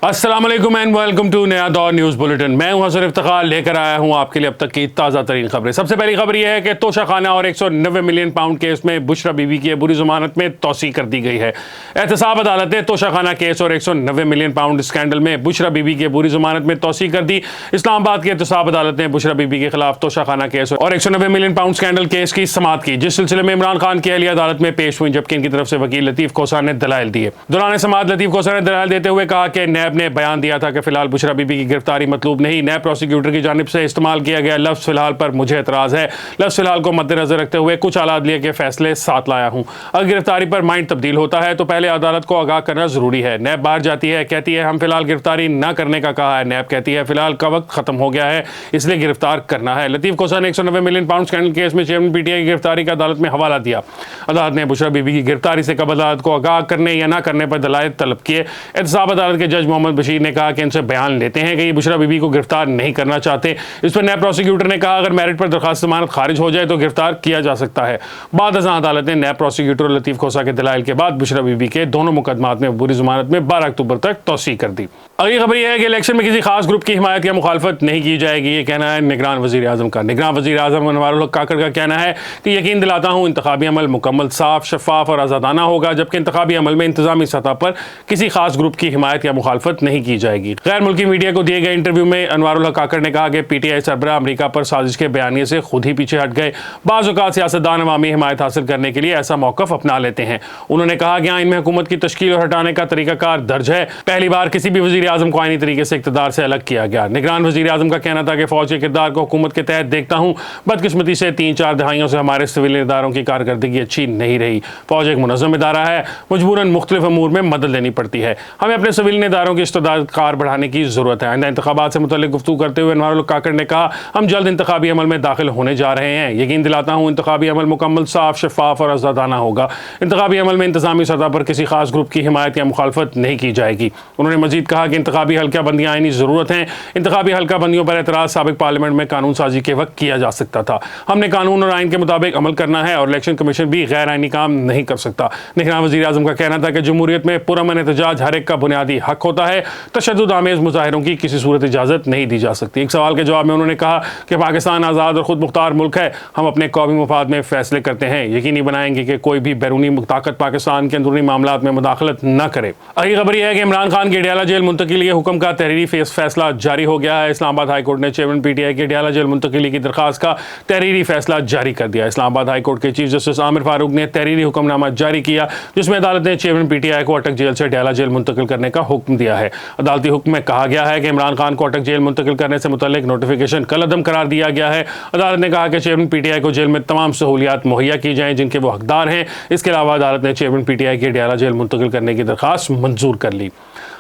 अस्सलाम वालेकुम and welcome to नया दौर न्यूज़ बुलेटिन। मैं हूं हसन इफ्तिखार, लेकर आया हूं आपके लिए अब तक की ताज़ा तरीन खबरें। सबसे पहली खबर यह है कि तोशाखाना और 190 मिलियन पाउंड केस में बुशरा बीबी की बुरी जमानत में तौसी कर दी गई है। एहतसाब अदालत ने तोशाखाना केस और 190 मिलियन पाउंड स्कैंडल में बुशरा बीबी की बुरी जमानत में तौसी कर दी। इस्लामाबाद की एहतसाब अदालत ने बुशरा बीबी के खिलाफ तोशाखाना केस और 190 मिलियन पाउंड स्कैंडल केस की समाअत की, जिस सिलसिले में इमरान खान की अहलिया अदालत में पेश हुई, जबकि इनकी तरफ से वकील लतीफ खोसा ने दलाइल दिए। दौरान समाअत लतीफ खोसा ने दलाइल देते हुए कहा कि नैब ने बयान दिया था कि फिलहाल बुशरा बीबी की गिरफ्तारी मतलूब नहीं। नैब प्रोसिक्यूटर की जानिब से इस्तेमाल किया गया लफ्ज़ फिलहाल पर मुझे एतराज़ है। लफ्ज़ फिलहाल को मद्देनजर रखते हुए कुछ आला अदलिया के फैसले साथ लाया हूँ। अगर गिरफ्तारी पर माइंड तब्दील होता है तो पहले अदालत को आगाह करना जरूरी है। नैब बाहर जाती है, कहती है हम फिलहाल गिरफ्तारी न करने का कहा है। नैब कहती है फिलहाल का वक्त खत्म हो गया है, इसलिए गिरफ्तार करना है। लतीफ खोसा ने 190 मिलियन पाउंड स्कैंडल केस में चेयरमैन पीटीआई की गिरफ्तारी का अदालत में हवाला दिया। अदालत ने बुशरा बीबी की गिरफ्तारी से कबल अदालत को आगाह करने या न करने पर दलाइल तलब किए। एहतसाब अदालत के जज मोहम्मद बशीर ने कहा कि इनसे बयान लेते हैं कि ये बुशरा बीबी को गिरफ्तार नहीं करना चाहते। इस पर नैब प्रोसिक्यूटर ने कहा अगर मेरिट पर दरखास्त जमानत खारिज हो जाए तो गिरफ्तार किया जा सकता है। बाद अज़ां अदालत ने नैब प्रोसिक्यूटर और लतीफ खोसा के दलाइल के बाद बुशरा बीबी के दोनों मुकदमात में बुरी जमानत में 12 अक्टूबर तक तौसी कर दी। अगली खबर यह है कि इलेक्शन में किसी खास ग्रुप की हिमायत या मुखालफत नहीं की जाएगी, ये कहना है निगरान वज़ीर आज़म का। निगरान वज़ीर आज़म अनवारुल हक काकड़ का कहना है कि यकीन दिलाता हूँ इंतखाबी अमल मुकम्मल साफ, शफाफ और आज़ादाना होगा, जबकि इंतखाबी अमल में इंतजामी सतह पर किसी खास ग्रुप की हिमायत या मुखालफत नहीं की जाएगी। गैर मुल्की मीडिया को दिए गए इंटरव्यू में अनवारुल हक काकड़ ने कहा कि पीटीआई सरबराह अमरीका पर साजिश के बयानिए से खुद ही पीछे हट गए। बाज़ औक़ात सियासतदान अवामी हिमायत हासिल करने के लिए ऐसा मौक़िफ़ अपना लेते हैं। उन्होंने कहा कि आइन में हुकूमत की तश्कील और हटाने का तरीकाकार दर्ज है। पहली बार किसी भी वज़ीर आज़म को आइनी तरीके से इक़्तिदार से अलग किया गया। निगरान वज़ीर आज़म का कहना था कि फ़ौज के किरदार को हुकूमत के तहत देखता हूँ। बदकिस्मती से 3-4 दहाइयों से हमारे सिविल इदारों की कारकर्दगी अच्छी नहीं रही। फ़ौज एक मुनज़्ज़म इदारा है, मजबूरन मुख्तलिफ अमूर में मदद लेनी पड़ती है। हमें अपने सिविल इदारों की इस्तेदाद कार बढ़ाने की ज़रूरत है। आइंदा इंतखाबात से मुतल्लिक़ गुफ्तगू करते हुए अनवारुल हक काकड़ ने कहा हम जल्द इंतखाबी अमल में दाखिल होने जा रहे हैं। यकीन दिलाता हूँ इंतखाबी अमल मुकम्मल साफ, शफाफ और आज़ादाना होगा। इंतखाबी अमल में इंतजामी सतह पर किसी खास ग्रुप की हिमायत या मुखालफत नहीं की जाएगी। उन्होंने मजीद कहा कि इंतखाबी हल्का बंदियाँ आइनी ज़रूरत हैं। इंतखाबी हल्का बंदियों पर एतराज़ साबिक पार्लियामेंट में कानून साजी के वक्त किया जा सकता था। हमने कानून और आइन के मुताबिक अमल करना है और इलेक्शन कमीशन भी गैर आइनी काम नहीं कर सकता। निगरान वज़ीर आज़म का कहना था कि जमहूरियत में पुरअमन एहतजाज हर एक का बुनियादी हक होता है। तशद्दुद आमेज़ मुज़ाहिरों की किसी सूरत इजाज़त नहीं दी जा सकती। एक सवाल के जवाब में उन्होंने कहा कि पाकिस्तान आज़ाद और खुद मुख्तार मुल्क है। हम अपने कौमी मफाद में फैसले करते हैं, यकीनी बनाएंगे कि कोई भी बैरूनी ताकत पाकिस्तान के अंदरूनी मामलात में मुदाखलत न करे। अगली खबर यह है कि इमरान खान की अडयाला जेल मुंतकिली हुक्म का तहरीरी फैसला जारी हो गया है। इस्लामाबाद हाई कोर्ट ने चेयरमैन पीटीआई की अडयाला जेल मुंतकिली की दरखास्त का तहरीरी फैसला जारी कर दिया। इस्लामाबाद हाई कोर्ट के चीफ जस्टिस आमिर फारूक ने तहरीरी हुक्मनामा जारी किया, जिसमें अदालत ने चेयरमैन पीटीआई को अटक जेल से अडयाला जेल मुंतकिल करने का हुक्म दिया है। अदालती हुक्म में कहा गया है कि इमरान खान को अटक जेल मुंतकिल करने से मुतल्लिक नोटिफिकेशन कल अदम करार दिया गया है। अदालत ने कहा कि चेयरमैन पीटीआई को जेल में तमाम सहूलियात मुहैया की जाएं जिनके वो हकदार हैं। इसके अलावा अदालत ने चेयरमैन पीटीआई की अडयाला जेल मुंतकिल करने की दरखास्त मंजूर कर ली।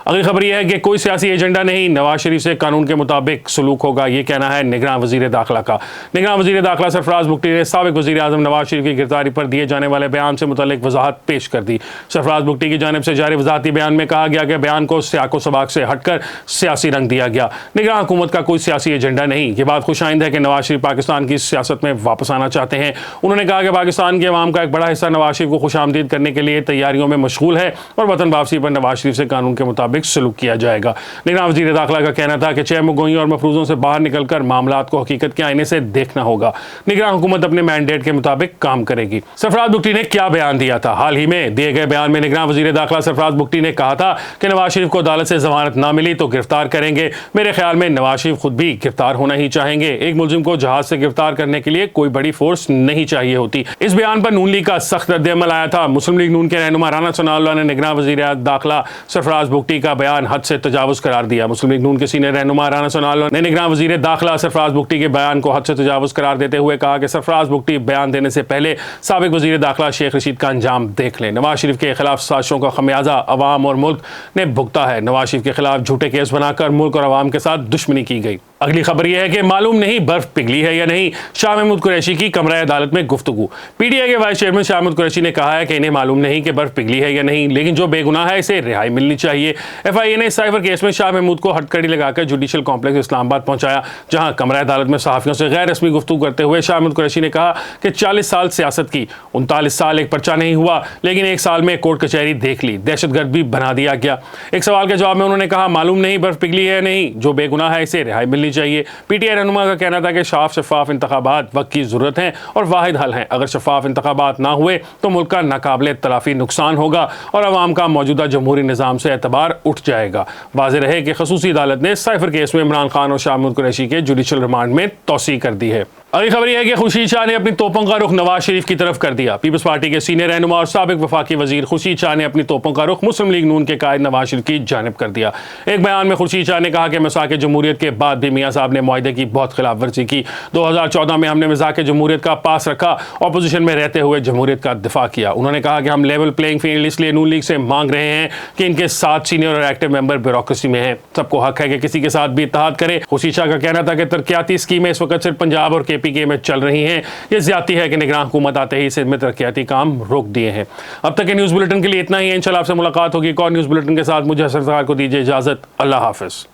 अगली खबर यह है कि कोई सियासी एजेंडा नहीं, नवाज शरीफ से कानून के मुताबिक सलूक होगा, ये कहना है निगरान वज़ीर दाखिला का। निगरान वज़ीर दाखिला सरफराज बुगटी ने साबिक वज़ीर आज़म नवाज शरीफ की गिरफ्तारी पर दिए जाने वाले बयान से मुतल्लिक वजाहत पेश कर दी। सरफराज बुगटी की जानिब से जारी वजाहती बयान में कहा गया कि बयान को सियाको सबाक से हटकर सियासी रंग दिया गया। निगरान हुकूमत का कोई सियासी एजेंडा नहीं। ये बात खुशाइंद है कि नवाज शरीफ पाकिस्तान की सियासत में वापस आना चाहते हैं। उन्होंने कहा कि पाकिस्तान के अवाम का एक बड़ा हिस्सा नवाज शरीफ को खुशामदीद करने के लिए तैयारियों में मशगूल है और वतन वापसी पर नवाज शरीफ से कानून के मुताबिक सलूक किया जाएगा। निगरान वज़ीर दाखिला का कहना था कि चहमगोइयों और मफरूज़ों से बाहर निकलकर मामलात को हकीकत के आईने से देखना होगा। निगरान हुकूमत अपने मैंडेट के मुताबिक काम करेगी। सरफराज बुगटी ने क्या बयान दिया था? हाल ही में दिए गए बयान में निगरान वज़ीर दाखिला सरफराज बुगटी ने कहा था कि नवाज शरीफ को अदालत से जमानत ना मिली तो गिरफ्तार करेंगे। मेरे ख्याल में नवाज शरीफ खुद भी गिरफ्तार होना ही चाहेंगे। एक मुलजिम को जहाज से गिरफ्तार करने के लिए कोई बड़ी फोर्स नहीं चाहिए होती। इस बयान पर नून लीग का सख्त रद्द-ए-अमल आया था। मुस्लिम लीग नून के रहनुमा राना सनाउल्लाह ने निगरान वज़ीर दाखिला सरफराज बुगटी का बयान हद से तजावुज़ करार दिया। मुस्लिम लीग नून के सीनियर रहनुमा राना सनाउल्लाह ने निगरान वज़ीर दाखिला सरफराज बुगटी के बयान को हद से तजावुज़ करार देते हुए कहा कि सरफराज बुगटी बयान देने से पहले साबिक वज़ीर दाखिला शेख रशीद का अंजाम देख लें। नवाज शरीफ के खिलाफ साजिशों का खमियाजा अवाम और मुल्क ने भुगता है। नवाज शरीफ के खिलाफ झूठे केस बनाकर मुल्क और अवाम के साथ दुश्मनी की गई। अगली खबर यह है कि मालूम नहीं बर्फ पिघली है या नहीं, शाह महमूद कुरैशी की कमरा अदालत में गुफ्तगू। पीटीआई के वाइस चेयरमैन शाह महमूद कुरैशी ने कहा है कि इन्हें मालूम नहीं कि बर्फ पिघली है या नहीं, लेकिन जो बेगुनाह है इसे रिहाई मिलनी चाहिए। एफआईए ने साइफर केस में शाह महमूद को हथकड़ी लगाकर जुडिशियल कॉम्प्लेक्स इस्लामाबाद पहुंचाया, जहां कमरा अदालत में सहाफियों से गैर रस्मी गुफ्तगू करते हुए शाह महमूद कुरैशी ने कहा कि 40 साल सियासत की, 39 साल एक पर्चा नहीं हुआ, लेकिन एक साल में कोर्ट कचहरी देख ली, दहशतगर्द भी बना दिया गया। एक सवाल के जवाब में उन्होंने कहा मालूम नहीं बर्फ पिघली है या नहीं, जो बेगुनाह है इसे रिहाई मिलनी चाहिए। पीटीआई रहनुमा का कहना था कि शफाफ इंतखाबात वक्त की जरूरत है और वाहिद हल है। अगर शफाफ इंतखाबात ना हुए तो मुल्क का नाकाबिले तलाफी नुकसान होगा और अवाम का मौजूदा जमहूरी निज़ाम से एतबार उठ जाएगा। वाज़ेह रहे कि खसूसी अदालत ने साइफर केस में इमरान खान और शाह महमूद कुरैशी के जुडिशियल रिमांड में तौसीह कर दी है। अगली खबर यह है कि खुर्शीद शाह ने अपनी तोपों का रुख नवाज शरीफ की तरफ कर दिया। पीपल्स पार्टी के सीनियर रहनुमा और साबिक वफाकी वजीर खुर्शीद शाह ने अपनी तोपों का रुख मुस्लिम लीग नून के कायद नवाज शरीफ की जानिब कर दिया। एक बयान में खुर्शीद शाह ने कहा कि मिसाक जमहूरियत के बाद भी मियाँ साहब ने मुआहदे की बहुत खिलाफ वर्जी की। 2014 में हमने मिसाक जमहूरियत का पास रखा, अपोजिशन में रहते हुए जमहूरियत का दिफा किया। उन्होंने कहा कि हम लेवल प्लेइंग फील्ड इसलिए नून लीग से मांग रहे हैं कि इनके 7 सीनियर और एक्टिव मेंबर ब्यूरोक्रेसी में हैं। सबको हक है कि किसी के साथ भी इत्तेहाद करे। खुर्शीद शाह का कहना था कि तरक्याती स्कीमें इस वक्त सिर्फ पंजाब और केपीके में चल रही हैं। ये ज्यादती है कि निगरान हुकूमत आते ही सिंध में तरक्याती काम रोक दिए हैं। अब तक के न्यूज़ बुलेटिन के लिए इतना ही है। इंशाल्लाह आपसे मुलाकात होगी एक और न्यूज़ बुलेटिन के साथ। मुझे हसन इफ्तिखार को दीजिए इजाजत। अल्लाह हाफिज।